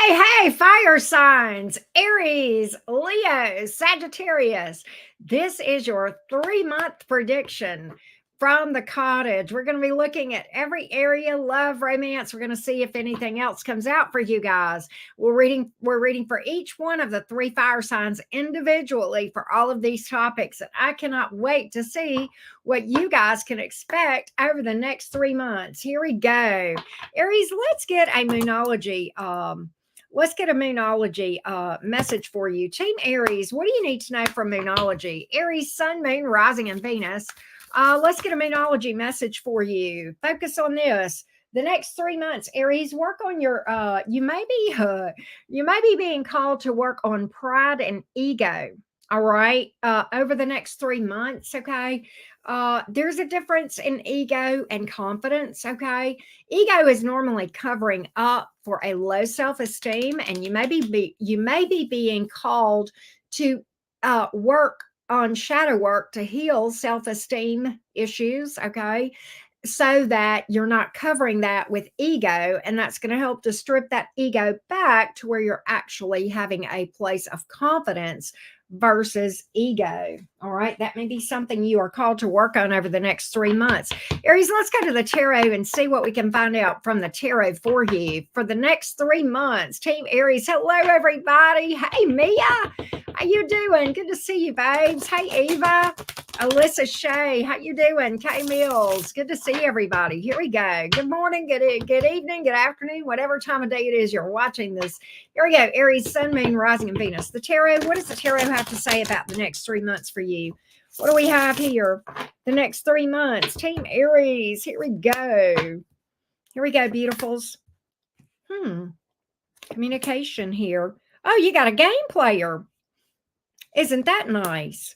Hey, fire signs, Aries, Leo, Sagittarius. This is your 3-month prediction from the cottage. We're going to be looking at every area, love, romance. We're going to see if anything else comes out for you guys. We're reading for each one of the 3 fire signs individually for all of these topics. And I cannot wait to see what you guys can expect over the next 3 months. Here we go. Aries, let's get a moonology message for you. Team Aries, what do you need to know from moonology? Aries, sun, moon, rising, and Venus. Let's get a moonology message for you. Focus on this. The next 3 months, Aries, work on your. You may be being called to work on pride and ego. All right, over the next 3 months. Okay, there's a difference in ego and confidence. Okay, ego is normally covering up for a low self-esteem, and you may be being called to work on shadow work to heal self-esteem issues. Okay, so that you're not covering that with ego, and that's going to help to strip that ego back to where you're actually having a place of confidence versus ego. All right, that may be something you are called to work on over the next 3 months. Aries, let's go to the tarot and see what we can find out from the tarot for you for the next 3 months. Team Aries, hello everybody. Hey Mia, how you doing? Good to see you, babes. Hey Eva, Alyssa Shea, how you doing? Kay Mills, good to see everybody. Here we go. Good morning, good evening, good afternoon, whatever time of day it is you're watching this. Here we go. Aries, sun, moon, rising, and Venus. The tarot, what does the tarot have to say about the next 3 months for you? What do we have here? The next 3 months. Team Aries, here we go. Here we go, beautifuls. Communication here. Oh, you got a game player. Isn't that nice?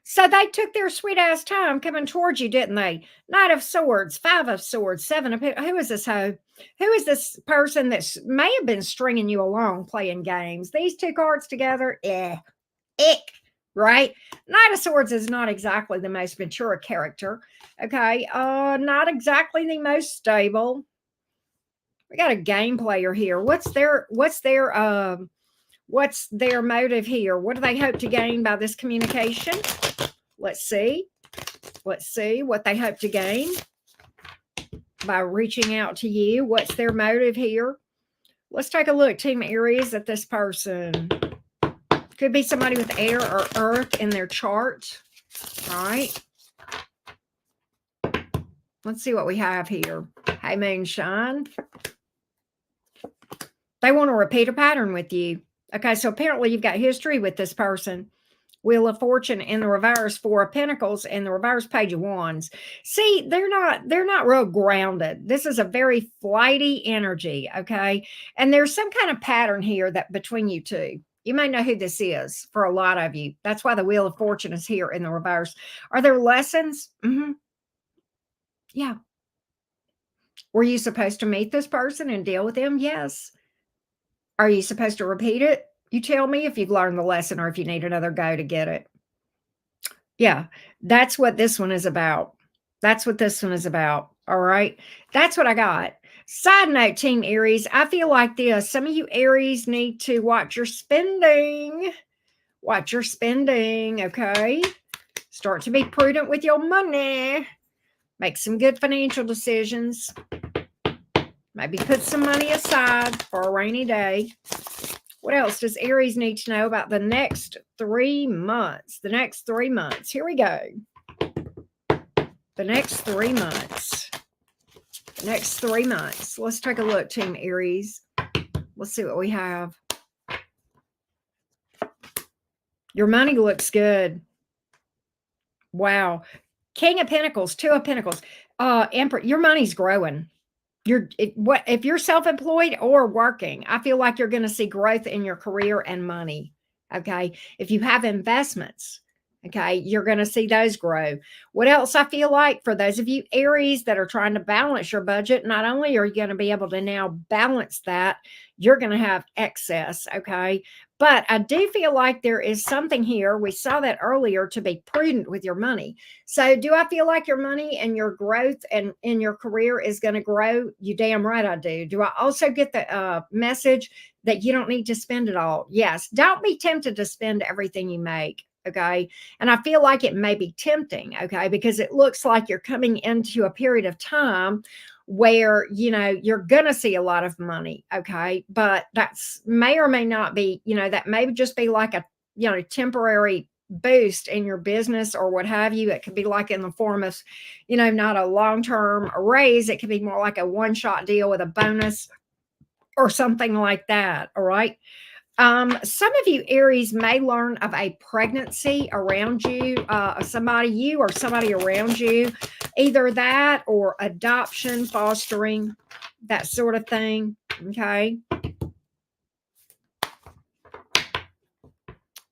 So they took their sweet ass time coming towards you, didn't they? Knight of Swords, 5 of Swords, 7 of... Who is this hoe? Who is this person that may have been stringing you along playing games? These 2 cards together, ick, right? Knight of Swords is not exactly the most mature character. Okay, not exactly the most stable. We got a game player here. What's their motive here? What do they hope to gain by this communication? Let's see what they hope to gain by reaching out to you. What's their motive here? Let's take a look, Team Aries, at this person. Could be somebody with air or earth in their chart. All right. Let's see what we have here. Hey, Moonshine. They want to repeat a pattern with you. Okay, so apparently you've got history with this person. Wheel of Fortune in the reverse, 4 of Pentacles in the reverse, Page of Wands. See, they're not real grounded. This is a very flighty energy, okay? And there's some kind of pattern here that between you two. You may know who this is for a lot of you. That's why the Wheel of Fortune is here in the reverse. Are there lessons? Yeah. Were you supposed to meet this person and deal with them? Yes. Are you supposed to repeat it? You tell me if you've learned the lesson or if you need another go to get it. Yeah, that's what this one is about. That's what this one is about. All right. That's what I got. Side note, Team Aries, I feel like this. Some of you Aries need to watch your spending. Watch your spending. Okay. Start to be prudent with your money. Make some good financial decisions. Maybe put some money aside for a rainy day. What else does Aries need to know about the next 3 months? The next 3 months. Here we go. The next 3 months. The next 3 months. Let's take a look, Team Aries. Let's see what we have. Your money looks good. Wow. King of Pentacles, 2 of Pentacles. Emperor, your money's growing. If you're self-employed or working, I feel like you're going to see growth in your career and money. Okay. If you have investments, okay, you're going to see those grow. What else I feel like for those of you Aries that are trying to balance your budget, not only are you going to be able to now balance that, you're going to have excess. Okay. But I do feel like there is something here. We saw that earlier, to be prudent with your money. So do I feel like your money and your growth and in your career is going to grow? You damn right I do. Do I also get the message that you don't need to spend it all? Yes. Don't be tempted to spend everything you make. Okay. And I feel like it may be tempting. Okay. Because it looks like you're coming into a period of time where you're gonna see a lot of money. Okay, but that's may or may not be, that may just be like a temporary boost in your business or what have you. It could be like in the form of not a long-term raise. It could be more like a one-shot deal with a bonus or something like that. All right. Some of you Aries may learn of a pregnancy around you, you or somebody around you, either that or adoption, fostering, that sort of thing. Okay.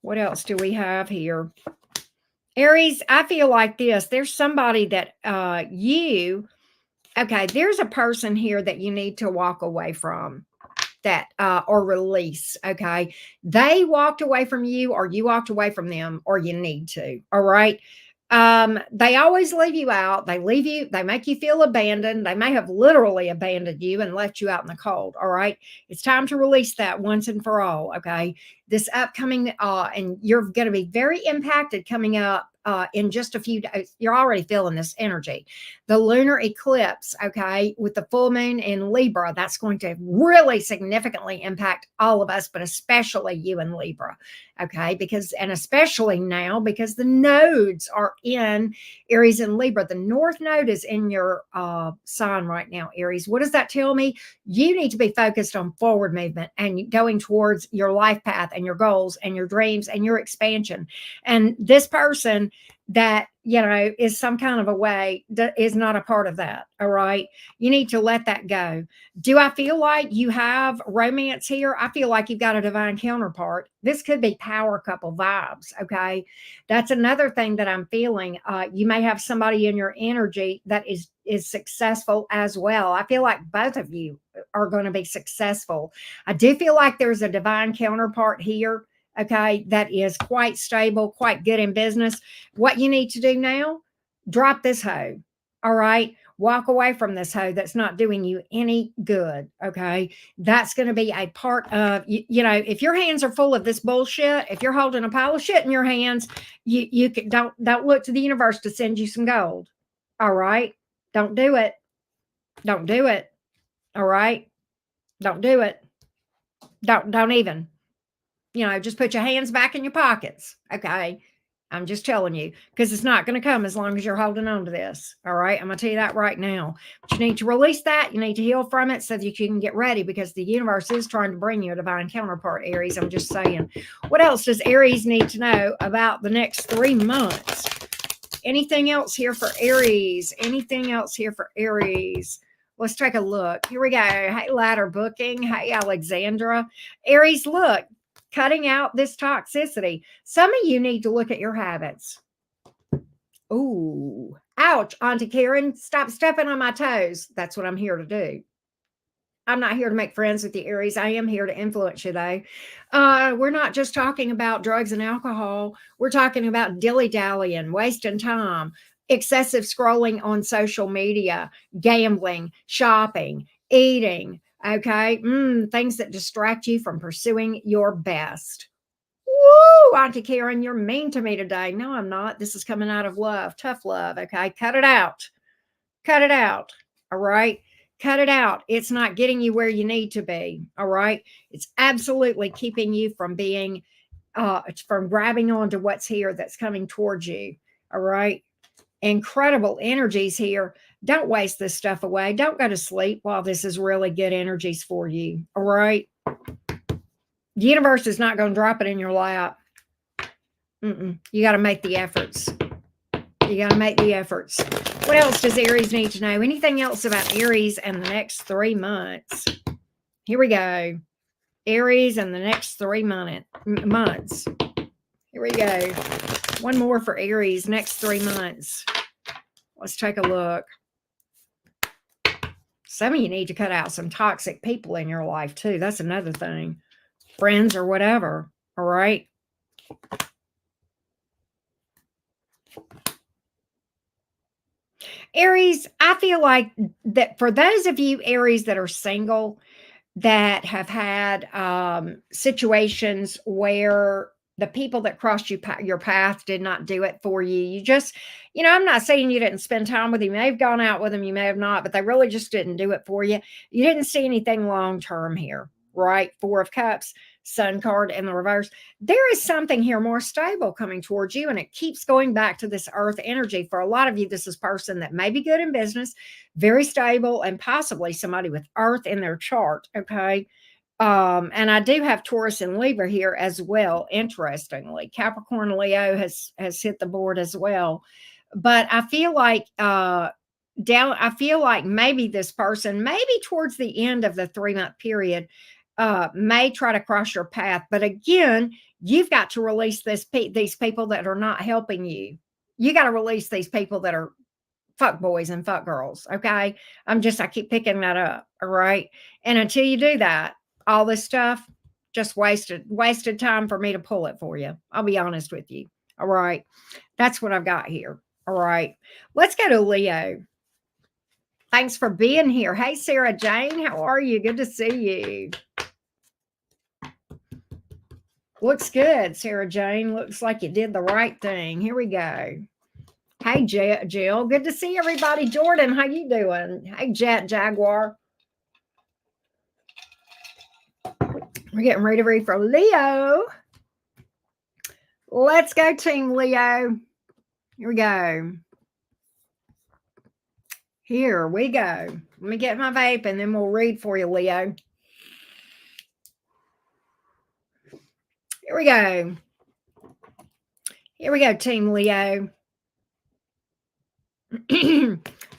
What else do we have here? Aries, I feel like this. There's somebody that there's a person here that you need to walk away from, that or release. Okay, they walked away from you, or you walked away from them, or you need to. All right. They always leave you out. They leave you, they make you feel abandoned. They may have literally abandoned you and left you out in the cold. All right, it's time to release that once and for all. Okay, this upcoming and you're going to be very impacted coming up in just a few days. You're already feeling this energy. The lunar eclipse, okay, with the full moon in Libra, that's going to really significantly impact all of us, but especially you in Libra. Okay, and especially now, because the nodes are in Aries and Libra. The North Node is in your sign right now, Aries. What does that tell me? You need to be focused on forward movement and going towards your life path and your goals and your dreams and your expansion. And this person that is some kind of a way that is not a part of that. All right, you need to let that go. Do I feel like you have romance here? I feel like you've got a divine counterpart. This could be power couple vibes. Okay, that's another thing that I'm feeling. You may have somebody in your energy that is successful as well. I feel like both of you are going to be successful. I do feel like there's a divine counterpart here. Okay, that is quite stable, quite good in business. What you need to do now, drop this hoe. All right, walk away from this hoe that's not doing you any good. Okay, that's going to be a part of if your hands are full of this bullshit, if you're holding a pile of shit in your hands, you can, don't look to the universe to send you some gold. All right, don't do it. Don't do it. All right, don't do it. Don't even. Just put your hands back in your pockets. Okay. I'm just telling you, because it's not going to come as long as you're holding on to this. All right. I'm going to tell you that right now. But you need to release that. You need to heal from it so that you can get ready, because the universe is trying to bring you a divine counterpart, Aries. I'm just saying. What else does Aries need to know about the next 3 months? Anything else here for Aries? Anything else here for Aries? Let's take a look. Here we go. Hey, Ladder Booking. Hey, Alexandra. Aries, look. Cutting out this toxicity. Some of you need to look at your habits. Ooh, ouch, Auntie Karen, stop stepping on my toes. That's what I'm here to do. I'm not here to make friends with you, Aries. I am here to influence you, though. We're not just talking about drugs and alcohol. We're talking about dilly-dallying, wasting time, excessive scrolling on social media, gambling, shopping, eating, okay? Things that distract you from pursuing your best. Woo, Auntie Karen, you're mean to me today. No, I'm not. This is coming out of love, tough love, okay? Cut it out. Cut it out, all right? Cut it out. It's not getting you where you need to be, all right? It's absolutely keeping you from being, from grabbing onto what's here that's coming towards you, all right? Incredible energies here. Don't waste this stuff away. Don't go to sleep while this is really good energies for you, all right? The universe is not going to drop it in your lap. You got to make the efforts. You got to make the efforts. What else does Aries need to know? Anything else about Aries and the next 3 months? Here we go. Aries and the next 3 months. Here we go. One more for Aries, next 3 months. Let's take a look. Some of you need to cut out some toxic people in your life too. That's another thing. Friends or whatever. All right. Aries, I feel like that for those of you Aries that are single, that have had situations where the people that crossed your path did not do it for you. You just, I'm not saying you didn't spend time with them. You may have gone out with them, you may have not, but they really just didn't do it for you. You didn't see anything long term here, right? Four of Cups, Sun card in the reverse. There is something here more stable coming towards you, and it keeps going back to this earth energy. For a lot of you, this is a person that may be good in business, very stable, and possibly somebody with earth in their chart. Okay. And I do have Taurus and Libra here as well. Interestingly, Capricorn Leo has hit the board as well. But I feel like I feel like maybe this person, maybe towards the end of the 3-month period, may try to cross your path. But again, you've got to release these people that are not helping you. You got to release these people that are fuck boys and fuck girls. Okay. I keep picking that up. All right. And until you do that, all this stuff just wasted time for me to pull it for you. I'll be honest with you. All right. That's what I've got here. All right. Let's go to Leo. Thanks for being here. Hey, Sarah Jane, how are you? Good to see you. Looks good, Sarah Jane. Looks like you did the right thing. Here we go. Hey, Jill. Good to see everybody. Jordan, how you doing? Hey, Jaguar. We're getting ready to read for Leo. Let's go, Team Leo. Here we go. Here we go. Let me get my vape and then we'll read for you, Leo. Here we go. Here we go, Team Leo.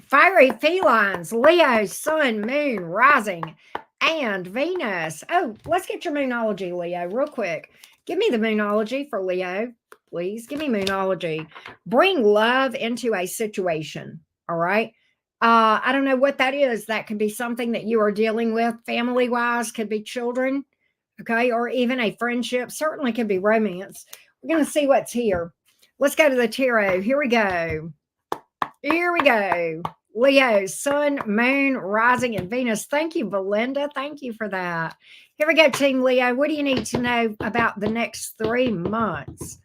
Fiery felines, Leo, Sun, Moon, Rising, and Venus. Oh, let's get your Moonology, Leo, real quick. Give me the Moonology for Leo, please. Give me Moonology. Bring love into a situation, all right? I don't know what that is. That could be something that you are dealing with family-wise, could be children, okay, or even a friendship. Certainly could be romance. We're going to see what's here. Let's go to the tarot. Here we go. Here we go. Leo, Sun, Moon, Rising, and Venus. Thank you, Belinda. Thank you for that. Here we go, Team Leo. What do you need to know about the next 3 months?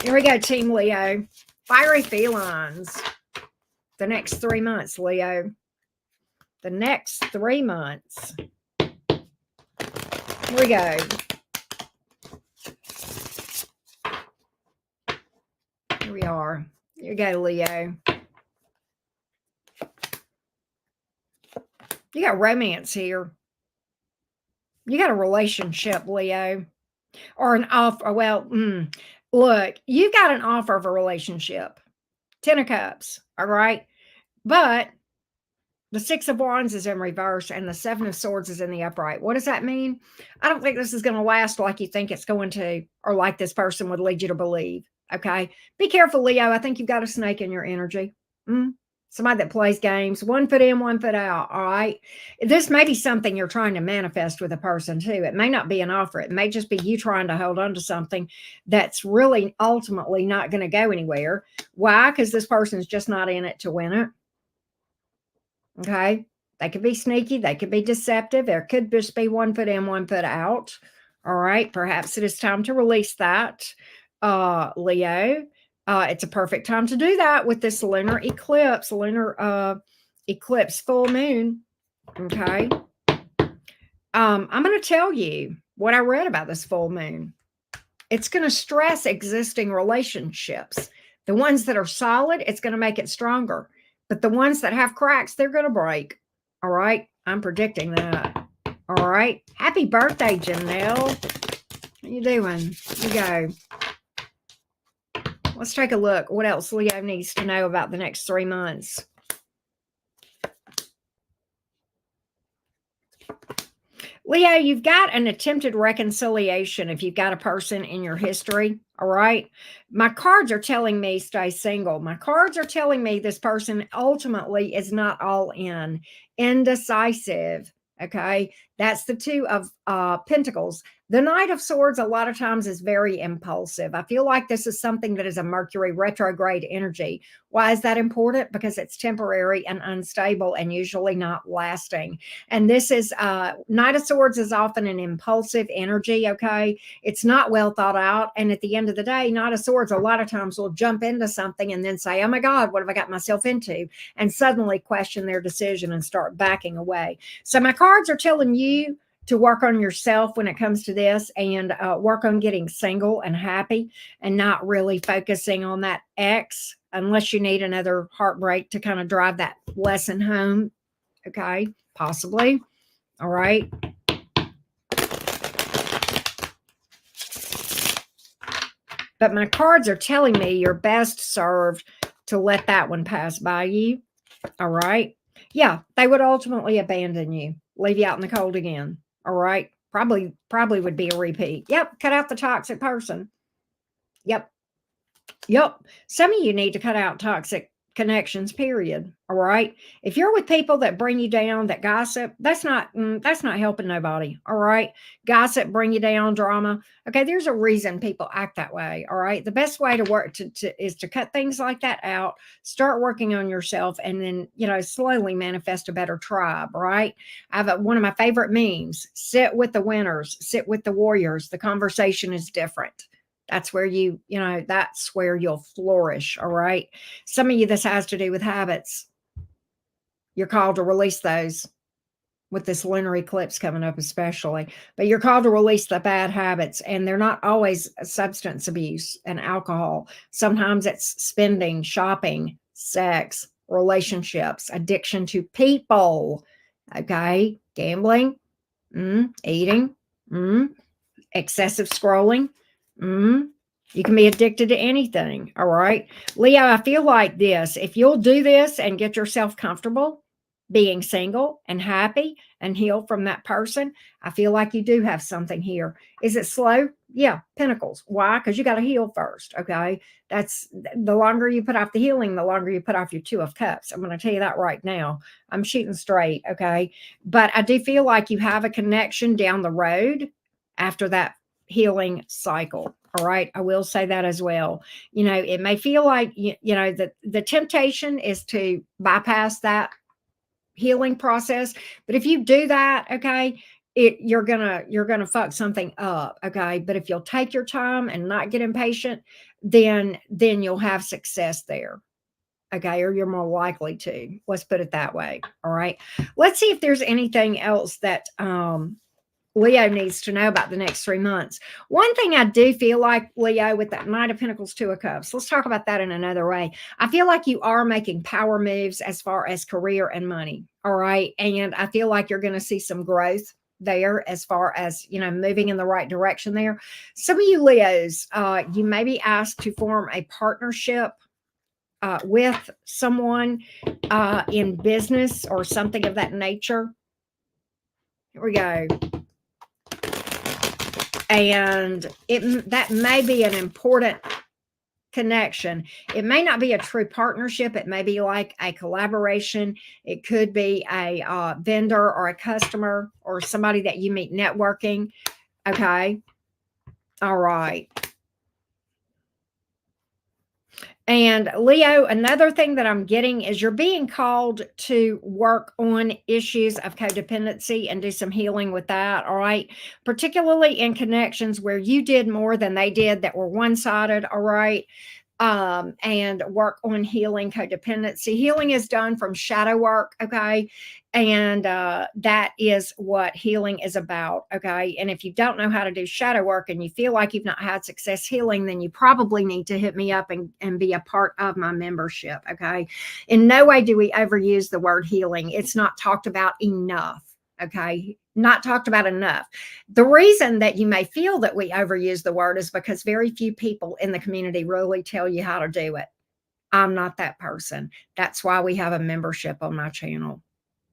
Here we go, Team Leo. Fiery felines. The next 3 months, Leo. The next 3 months. Here we go. Here we are. Here you go, Leo. You got romance here. You got a relationship, Leo. Or an offer. Well, look, you got an offer of a relationship. 10 of Cups. All right. But the 6 of Wands is in reverse and the 7 of Swords is in the upright. What does that mean? I don't think this is going to last like you think it's going to, or like this person would lead you to believe. Okay. Be careful, Leo. I think you've got a snake in your energy. Somebody that plays games, 1 foot in, 1 foot out. All right. This may be something you're trying to manifest with a person too. It may not be an offer. It may just be you trying to hold on to something that's really ultimately not going to go anywhere. Why? Because this person's just not in it to win it. Okay. They could be sneaky. They could be deceptive. There could just be 1 foot in, 1 foot out. All right. Perhaps it is time to release that, Leo. It's a perfect time to do that with this lunar eclipse, full moon. Okay. I'm going to tell you what I read about this full moon. It's going to stress existing relationships. The ones that are solid, it's going to make it stronger. But the ones that have cracks, they're going to break. All right. I'm predicting that. All right. Happy birthday, Janelle. How you doing? Here you go. Let's take a look. What else Leo needs to know about the next 3 months? Leo, you've got an attempted reconciliation if you've got a person in your history. All right. My cards are telling me stay single. My cards are telling me this person ultimately is not all in. Indecisive. Okay. That's the 2 of Pentacles. The Knight of Swords, a lot of times, is very impulsive. I feel like this is something that is a Mercury retrograde energy. Why is that important? Because it's temporary and unstable and usually not lasting. And this is, Knight of Swords is often an impulsive energy, okay? It's not well thought out. And at the end of the day, Knight of Swords, a lot of times will jump into something and then say, oh my God, what have I got myself into? And suddenly question their decision and start backing away. So my cards are telling you to work on yourself when it comes to this, and work on getting single and happy and not really focusing on that ex unless you need another heartbreak to kind of drive that lesson home. Okay, possibly. All right. But my cards are telling me you're best served to let that one pass by you. All right. Yeah, they would ultimately abandon you, leave you out in the cold again. All right. Probably would be a repeat. Yep. Cut out the toxic person. Yep. Yep. Some of you need to cut out toxic connections, period. All right. If you're with people that bring you down, that gossip, that's not helping nobody. All right. Gossip, bring you down, drama. Okay. There's a reason people act that way. All right. The best way to work is to cut things like that out, start working on yourself, and then, slowly manifest a better tribe. Right. I have one of my favorite memes: sit with the winners, sit with the warriors. The conversation is different. That's where that's where you'll flourish. All right. Some of you, this has to do with habits. You're called to release those with this lunar eclipse coming up, especially. But you're called to release the bad habits, and they're not always substance abuse and alcohol. Sometimes it's spending, shopping, sex, relationships, addiction to people. Okay. Gambling, eating, excessive scrolling. You can be addicted to anything. All right. Leo, I feel like this. If you'll do this and get yourself comfortable being single and happy and heal from that person, I feel like you do have something here. Is it slow? Yeah. Pentacles. Why? Because you got to heal first. Okay. That's the longer you put off the healing, the longer you put off your Two of Cups. I'm going to tell you that right now. I'm shooting straight. Okay. But I do feel like you have a connection down the road after that healing cycle. All right. I will say that as well. It may feel like, the temptation is to bypass that healing process. But if you do that, okay, you're gonna fuck something up. Okay. But if you'll take your time and not get impatient, then you'll have success there. Okay. Or you're more likely to. Let's put it that way. All right. Let's see if there's anything else that Leo needs to know about the next 3 months. One thing I do feel like, Leo, with that Knight of Pentacles, Two of Cups, let's talk about that in another way. I feel like you are making power moves as far as career and money. All right. And I feel like you're going to see some growth there as far as, moving in the right direction there. Some of you Leos, you may be asked to form a partnership with someone in business or something of that nature. Here we go. And that may be an important connection. It may not be a true partnership. It may be like a collaboration. It could be a vendor or a customer or somebody that you meet networking. Okay. All right. And Leo, another thing that I'm getting is you're being called to work on issues of codependency and do some healing with that. All right. Particularly in connections where you did more than they did, that were one-sided. All right. And work on healing codependency. Healing is done from shadow work. Okay. And that is what healing is about. Okay. And if you don't know how to do shadow work and you feel like you've not had success healing, then you probably need to hit me up and be a part of my membership. Okay. In no way do we ever use the word healing. It's not talked about enough. Okay. Not talked about enough. The reason that you may feel that we overuse the word is because very few people in the community really tell you how to do it. I'm not that person. That's why we have a membership on my channel,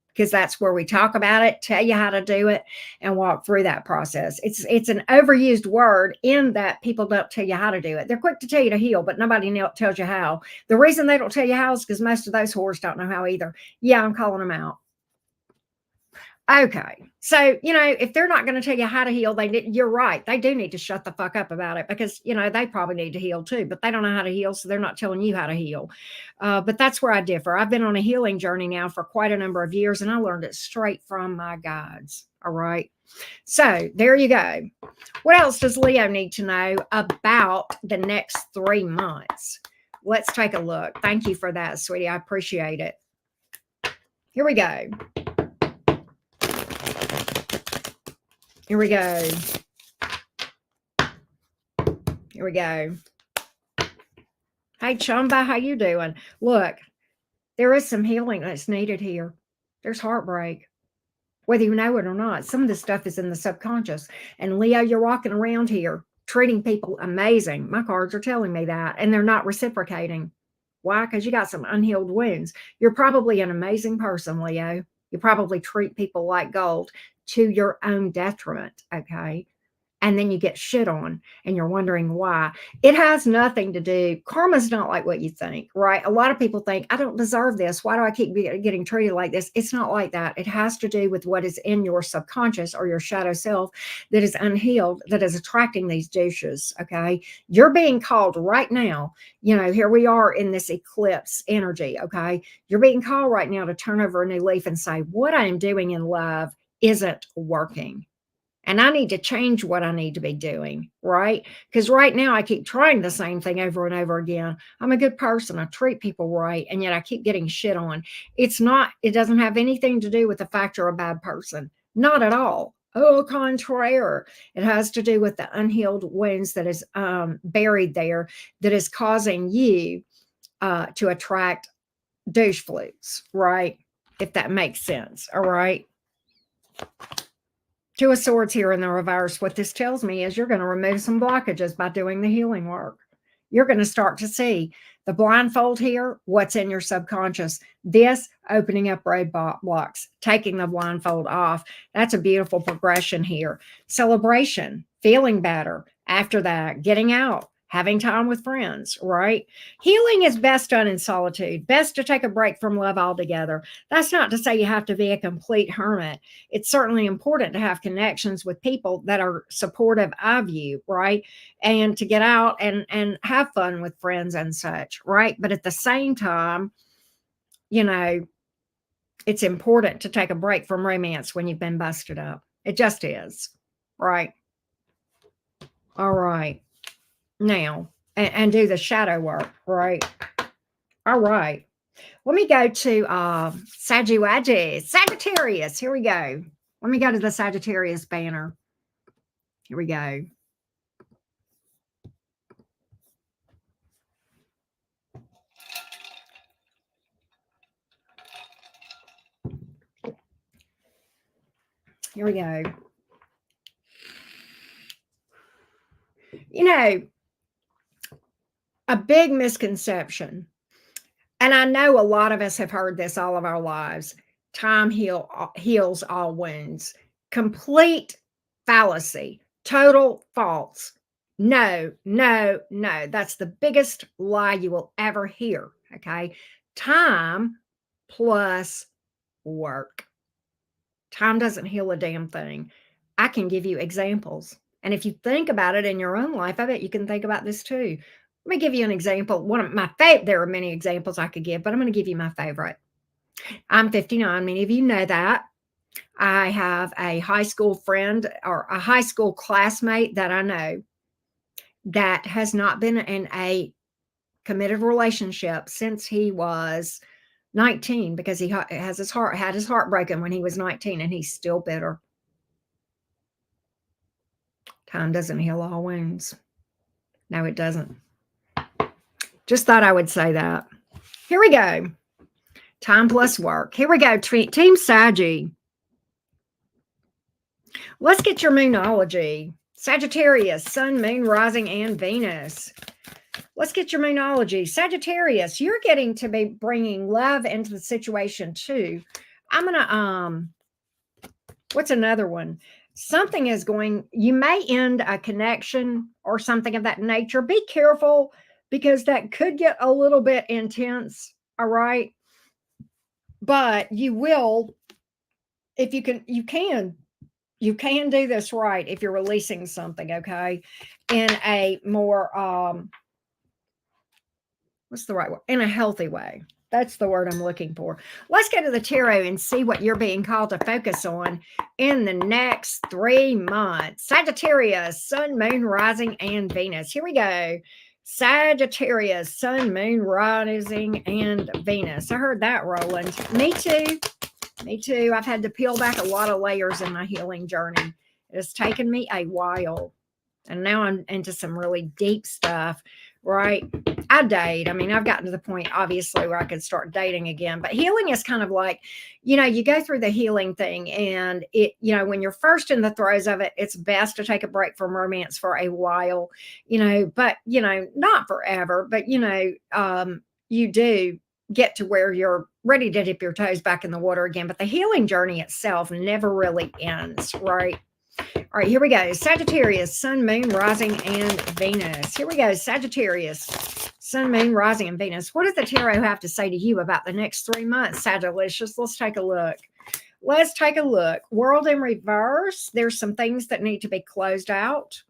because that's where we talk about it, tell you how to do it, and walk through that process. It's an overused word in that people don't tell you how to do it. They're quick to tell you to heal, but nobody tells you how. The reason they don't tell you how is because most of those whores don't know how either. Yeah, I'm calling them out. Okay. So, if they're not going to tell you how to heal, you're right. They do need to shut the fuck up about it because, they probably need to heal too, but they don't know how to heal. So they're not telling you how to heal. But that's where I differ. I've been on a healing journey now for quite a number of years and I learned it straight from my guides. All right. So there you go. What else does Leo need to know about the next 3 months? Let's take a look. Thank you for that, sweetie. I appreciate it. Here we go. Here we go. Here we go. Hey, Chumba, how you doing? Look, there is some healing that's needed here. There's heartbreak, whether you know it or not. Some of this stuff is in the subconscious. And Leo, you're walking around here treating people amazing. My cards are telling me that. And they're not reciprocating. Why? Because you got some unhealed wounds. You're probably an amazing person, Leo. You probably treat people like gold to your own detriment, okay? And then you get shit on and you're wondering why. It has nothing to do. Karma's not like what you think, right? A lot of people think, I don't deserve this. Why do I keep getting treated like this? It's not like that. It has to do with what is in your subconscious or your shadow self that is unhealed, that is attracting these douches, okay? You're being called right now. Here we are in this eclipse energy, okay? You're being called right now to turn over a new leaf and say, what I am doing in love isn't working. And I need to change what I need to be doing, right? Because right now I keep trying the same thing over and over again. I'm a good person. I treat people right. And yet I keep getting shit on. It doesn't have anything to do with the fact you're a bad person. Not at all. Au contraire. It has to do with the unhealed wounds that is buried there that is causing you to attract douche flukes, right? If that makes sense. All right. Two of Swords here in the reverse. What this tells me is you're going to remove some blockages by doing the healing work. You're going to start to see the blindfold here, what's in your subconscious. This opening up roadblocks, taking the blindfold off. That's a beautiful progression here. Celebration, feeling better. After that, getting out, having time with friends, right? Healing is best done in solitude. Best to take a break from love altogether. That's not to say you have to be a complete hermit. It's certainly important to have connections with people that are supportive of you, right? And to get out and have fun with friends and such, right? But at the same time, it's important to take a break from romance when you've been busted up. It just is, right? All right. Now, and do the shadow work, right? All right. Let me go to Sagittarius. Here we go. Let me go to the Sagittarius banner. Here we go. Here we go. A big misconception, and I know a lot of us have heard this all of our lives. Time heals all wounds. Complete fallacy. Total false. No, no, no. That's the biggest lie you will ever hear. Okay. Time plus work. Time doesn't heal a damn thing. I can give you examples. And if you think about it in your own life, I bet you can think about this too. Let me give you an example. One of my favorite, there are many examples I could give, but I'm going to give you my favorite. I'm 59. Many of you know that. I have a high school friend or a high school classmate that I know that has not been in a committed relationship since he was 19 because he had his heart broken when he was 19 and he's still bitter. Time doesn't heal all wounds. No, it doesn't. Just thought I would say that. Here we go. Time plus work. Here we go. Team Saggy. Let's get your moonology. Sagittarius, Sun, Moon, Rising, and Venus. Let's get your moonology. Sagittarius, you're getting to be bringing love into the situation too. I'm going to, what's another one? Something is you may end a connection or something of that nature. Be careful because that could get a little bit intense. All right. But you will if you can do this right if you're releasing something, okay, in a more what's the right word? In a healthy way. That's the word I'm looking for. Let's go to the tarot and see what you're being called to focus on in the next 3 months. Sagittarius, Sun, Moon, Rising, and Venus. Here we go. Sagittarius, Sun, Moon, Rising, and Venus. I heard that, Roland. Me too. Me too. I've had to peel back a lot of layers in my healing journey. It has taken me a while. And now I'm into some really deep stuff, right? I date. I mean, I've gotten to the point, obviously, where I could start dating again. But healing is kind of like, you go through the healing thing, and when you're first in the throes of it, it's best to take a break from romance for a while, but, not forever, but, you do get to where you're ready to dip your toes back in the water again. But the healing journey itself never really ends, right? All right, here we go. Sagittarius, Sun, Moon, Rising, and Venus. Here we go. Sagittarius, Sun, Moon, Rising, and Venus. What does the tarot have to say to you about the next 3 months, Sagittarius? Let's take a look. Let's take a look. World in reverse. There's some things that need to be closed out.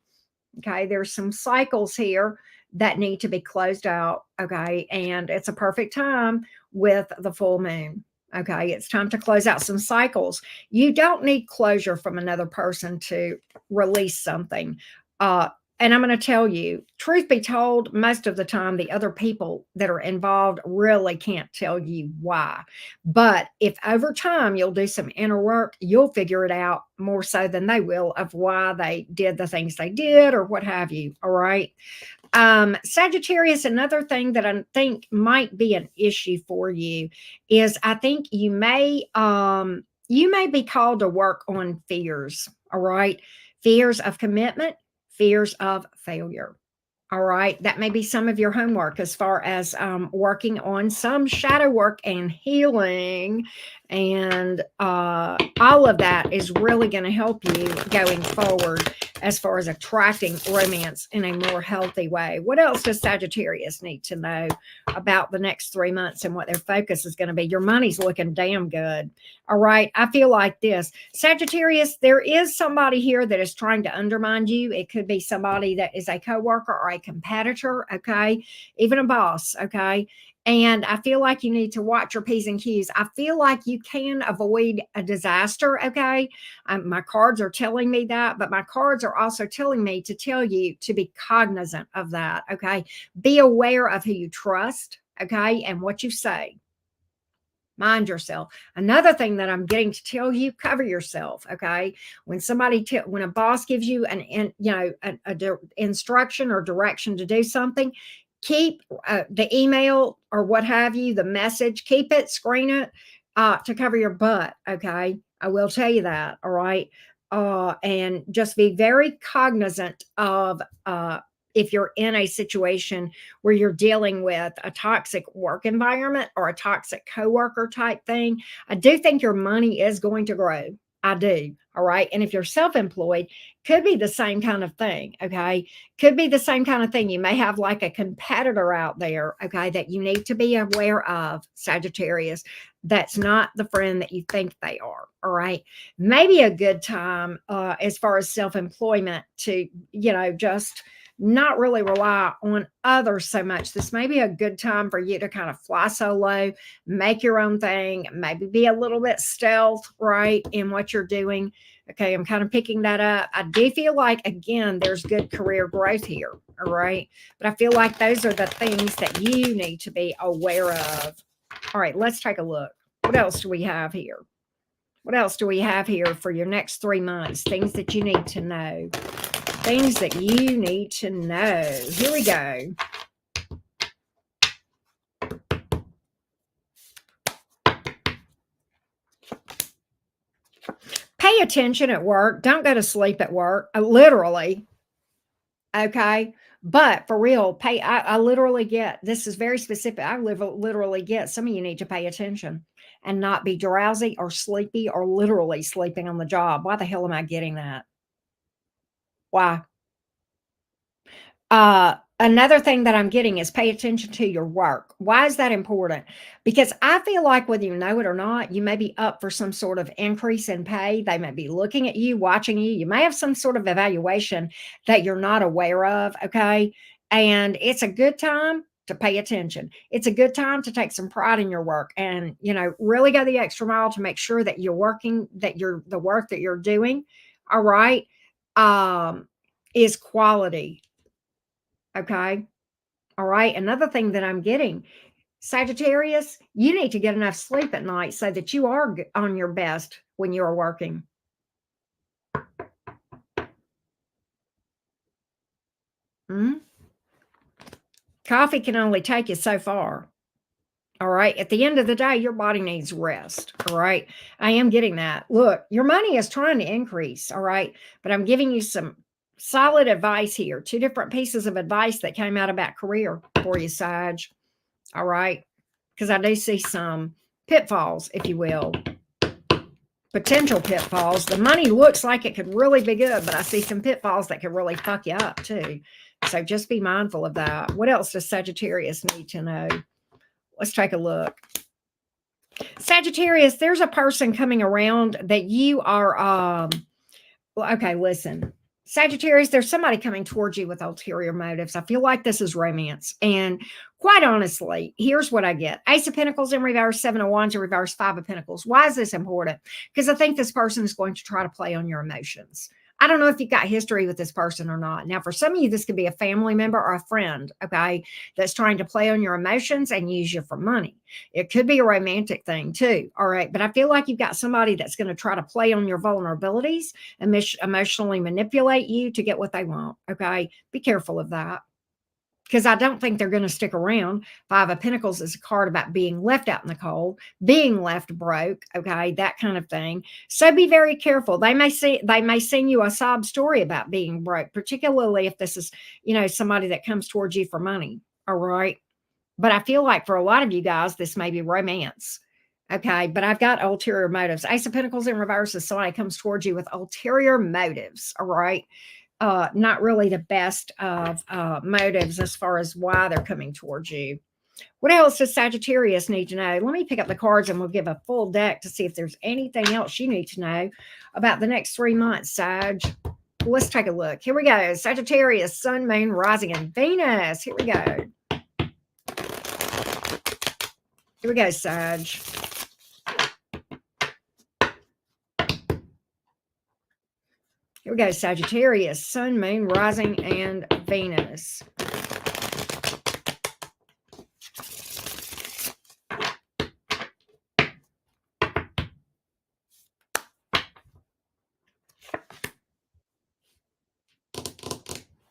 Okay, there's some cycles here that need to be closed out. Okay, and it's a perfect time with the full moon. Okay, it's time to close out some cycles. You don't need closure from another person to release something. And I'm going to tell you, truth be told, most of the time, the other people that are involved really can't tell you why. But if over time you'll do some inner work, you'll figure it out more so than they will of why they did the things they did or what have you. All right. Sagittarius, another thing that I think might be an issue for you is I think you may be called to work on fears. All right. Fears of commitment, fears of failure. All right. That may be some of your homework as far as working on some shadow work and healing. And all of that is really going to help you going forward as far as attracting romance in a more healthy way. What else does Sagittarius need to know about the next 3 months and what their focus is going to be? Your money's looking damn good. All right. I feel like this. Sagittarius, there is somebody here that is trying to undermine you. It could be somebody that is a coworker or a competitor. Okay. Even a boss. Okay. And I feel like you need to watch your P's and Q's. I feel like you can avoid a disaster. Okay. My cards are telling me that, but my cards are also telling me to tell you to be cognizant of that. Okay. Be aware of who you trust. Okay. And what you say. Mind yourself. Another thing that I'm getting to tell you, cover yourself. Okay. When when a boss gives you instruction or direction to do something, keep the email or what have you, the message, keep it, screen it to cover your butt. Okay. I will tell you that. All right. And just be very cognizant of, if you're in a situation where you're dealing with a toxic work environment or a toxic coworker type thing, I do think your money is going to grow. I do. All right. And if you're self-employed, could be the same kind of thing. Okay. Could be the same kind of thing. You may have like a competitor out there. Okay. That you need to be aware of, Sagittarius. That's not the friend that you think they are. All right. Maybe a good time as far as self-employment to, just not really rely on others so much. This may be a good time for you to kind of fly solo, make your own thing, maybe be a little bit stealth, right, in what you're doing. Okay, I'm kind of picking that up. I do feel like, again, there's good career growth here, all right? But I feel like those are the things that you need to be aware of. All right, let's take a look. What else do we have here? What else do we have here for your next 3 months? Things that you need to know. Things that you need to know. Here we go. Pay attention at work. Don't go to sleep at work. Literally. Okay. But for real, I literally get, this is very specific. Literally get some of you need to pay attention and not be drowsy or sleepy or literally sleeping on the job. Why the hell am I getting that? Why? Another thing that I'm getting is pay attention to your work. Why is that important? Because I feel like whether you know it or not, you may be up for some sort of increase in pay. They may be looking at you, watching you. You may have some sort of evaluation that you're not aware of. Okay. And it's a good time to pay attention. It's a good time to take some pride in your work and, really go the extra mile to make sure that you're working, that the work that you're doing, all right, um, is quality. Okay. All right. Another thing that I'm getting, Sagittarius, you need to get enough sleep at night so that you are on your best when you are working. Mhm. Coffee can only take you so far. All right. At the end of the day, your body needs rest. All right. I am getting that. Look, your money is trying to increase. All right. But I'm giving you some solid advice here. Two different pieces of advice that came out about career for you, Sag. All right. Because I do see some pitfalls, if you will, potential pitfalls. The money looks like it could really be good, but I see some pitfalls that could really fuck you up too. So just be mindful of that. What else does Sagittarius need to know? Let's take a look. Sagittarius, there's a person coming around that you are well, okay, listen. Sagittarius, there's somebody coming towards you with ulterior motives. I feel like this is romance. And quite honestly, here's what I get. Ace of Pentacles in reverse, Seven of Wands in reverse, Five of Pentacles. Why is this important? Because I think this person is going to try to play on your emotions. I don't know if you've got history with this person or not. Now, for some of you, this could be a family member or a friend, okay, that's trying to play on your emotions and use you for money. It could be a romantic thing too. All right. But I feel like you've got somebody that's going to try to play on your vulnerabilities and emotionally manipulate you to get what they want. Okay. Be careful of that because I don't think they're going to stick around. Five of Pentacles is a card about being left out in the cold, being left broke, okay, that kind of thing. So be very careful. They may sing you a sob story about being broke, particularly if this is, somebody that comes towards you for money. All right. But I feel like for a lot of you guys, this may be romance. Okay, but I've got ulterior motives. Ace of Pentacles in reverse is somebody comes towards you with ulterior motives. All right. Not really the best of motives as far as why they're coming towards you. What else does Sagittarius need to know? Let me pick up the cards and we'll give a full deck to see if there's anything else you need to know about the next 3 months, Sag. Let's take a look. Here we go. Sagittarius, Sun, Moon, Rising, and Venus. Here we go. Here we go, Sag. Here we go, Sagittarius, Sun, Moon, Rising, and Venus.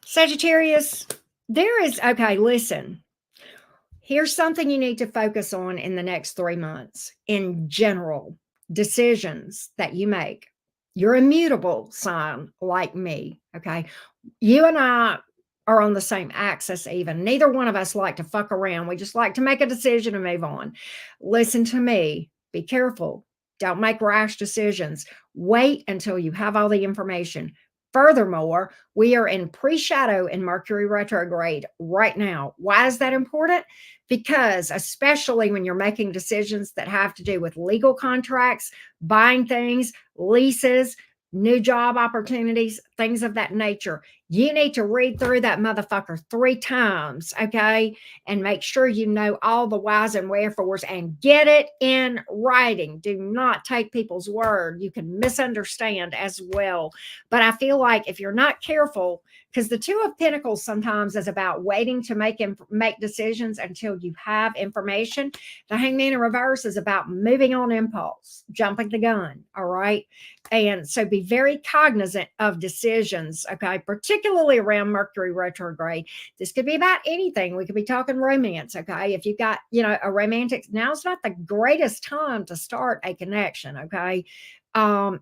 Sagittarius, okay, listen. Here's something you need to focus on in the next 3 months. In general, decisions that you make. You're a mutable sign like me, okay? You and I are on the same axis even. Neither one of us like to fuck around. We just like to make a decision and move on. Listen to me. Be careful. Don't make rash decisions. Wait until you have all the information. Furthermore, we are in pre-shadow in Mercury retrograde right now. Why is that important? Because especially when you're making decisions that have to do with legal contracts, buying things, leases, new job opportunities, things of that nature, you need to read through that motherfucker 3 times, okay? And make sure you know all the whys and wherefores and get it in writing. Do not take people's word. You can misunderstand as well. But I feel like if you're not careful, because the Two of Pentacles sometimes is about waiting to make decisions until you have information. The Hangman in reverse is about moving on impulse, jumping the gun, all right? And so be very cognizant of decisions, okay? Particularly around Mercury retrograde. This could be about anything. We could be talking romance, okay? If you've got, a romantic, now's not the greatest time to start a connection, okay?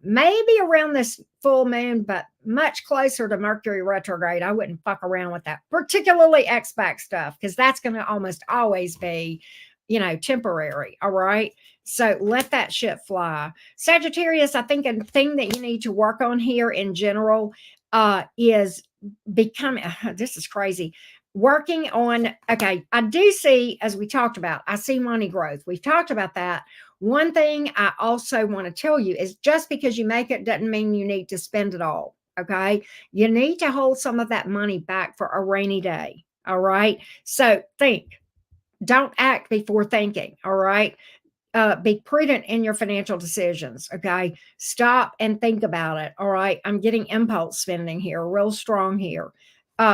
Maybe around this full moon, but much closer to Mercury retrograde. I wouldn't fuck around with that, particularly X-back stuff, because that's going to almost always be, temporary. All right. So let that shit fly. Sagittarius, I think a thing that you need to work on here in general is becoming, this is crazy, working on, okay, I do see, as we talked about, I see money growth. We've talked about that. One thing I also want to tell you is just because you make it doesn't mean you need to spend it all. Okay. You need to hold some of that money back for a rainy day. All right. So think, don't act before thinking. All right. Be prudent in your financial decisions. Okay. Stop and think about it. All right. I'm getting impulse spending here, real strong here.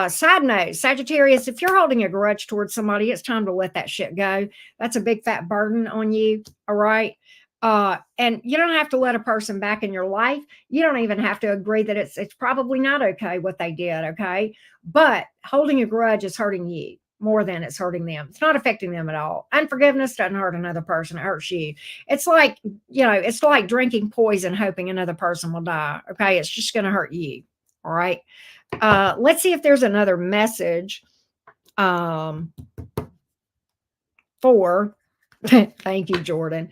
Side note, Sagittarius, if you're holding a grudge towards somebody, it's time to let that shit go. That's a big fat burden on you. All right. And you don't have to let a person back in your life. You don't even have to agree that it's probably not okay what they did. Okay. But holding a grudge is hurting you more than it's hurting them. It's not affecting them at all. Unforgiveness doesn't hurt another person, it hurts you. It's like, it's like drinking poison hoping another person will die. Okay. It's just going to hurt you. All right. Let's see if there's another message for thank you, Jordan.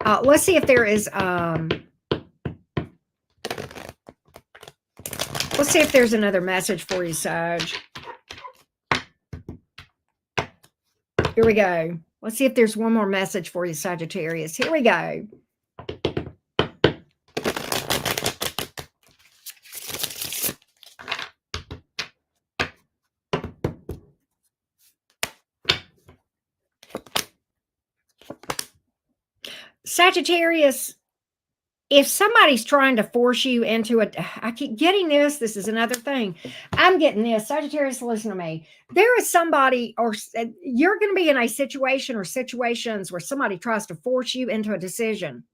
Let's see if there is let's see if there's another message for you, Sag. Here we go. Let's see if there's one more message for you, Sagittarius. Here we go. Sagittarius, if somebody's trying to force you into it, I keep getting this. This is another thing. I'm getting this. Sagittarius, listen to me. There is somebody, or you're going to be in a situation or situations where somebody tries to force you into a decision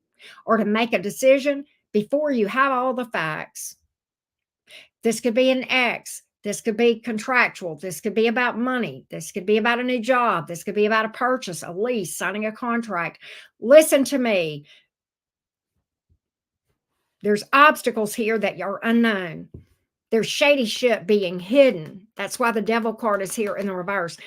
or to make a decision before you have all the facts. This could be an ex. This could be contractual. This could be about money. This could be about a new job. This could be about a purchase, a lease, signing a contract. Listen to me. There's obstacles here that are unknown. There's shady shit being hidden. That's why the devil card is here in the reverse.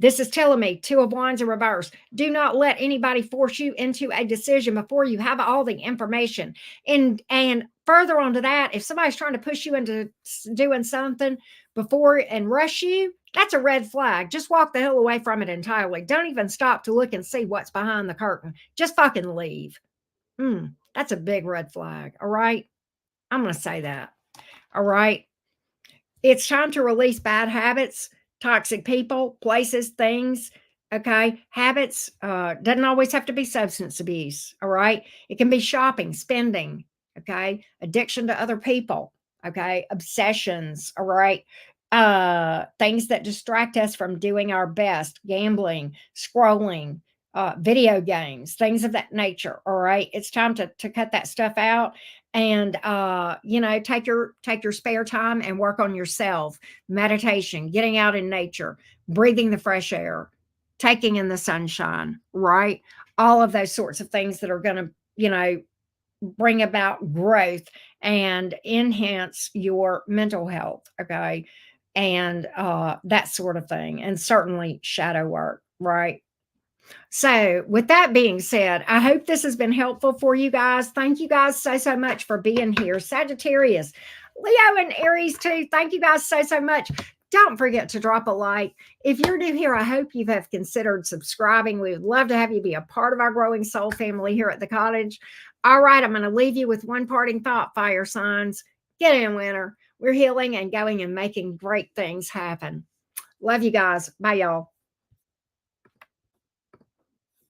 This is telling me 2 of Wands in reverse. Do not let anybody force you into a decision before you have all the information. And further on to that, if somebody's trying to push you into doing something before and rush you, that's a red flag. Just walk the hell away from it entirely. Don't even stop to look and see what's behind the curtain. Just fucking leave. That's a big red flag. All right. I'm going to say that. All right. It's time to release bad habits, toxic people, places, things. Okay. Habits doesn't always have to be substance abuse. All right. It can be shopping, spending. Okay. Addiction to other people. Okay. Obsessions. All right. Things that distract us from doing our best, gambling, scrolling, video games, things of that nature. All right. It's time to cut that stuff out and take your spare time and work on yourself. Meditation, getting out in nature, breathing the fresh air, taking in the sunshine, right? All of those sorts of things that are going to, bring about growth and enhance your mental health. Okay. And that sort of thing. And certainly shadow work, right? So, with that being said, I hope this has been helpful for you guys. Thank you guys so much for being here. Sagittarius, Leo, and Aries, too. Thank you guys so much. Don't forget to drop a like. If you're new here, I hope you have considered subscribing. We would love to have you be a part of our growing soul family here at the cottage. All right, I'm going to leave you with one parting thought, fire signs. Get in, winter. We're healing and going and making great things happen. Love you guys. Bye, y'all.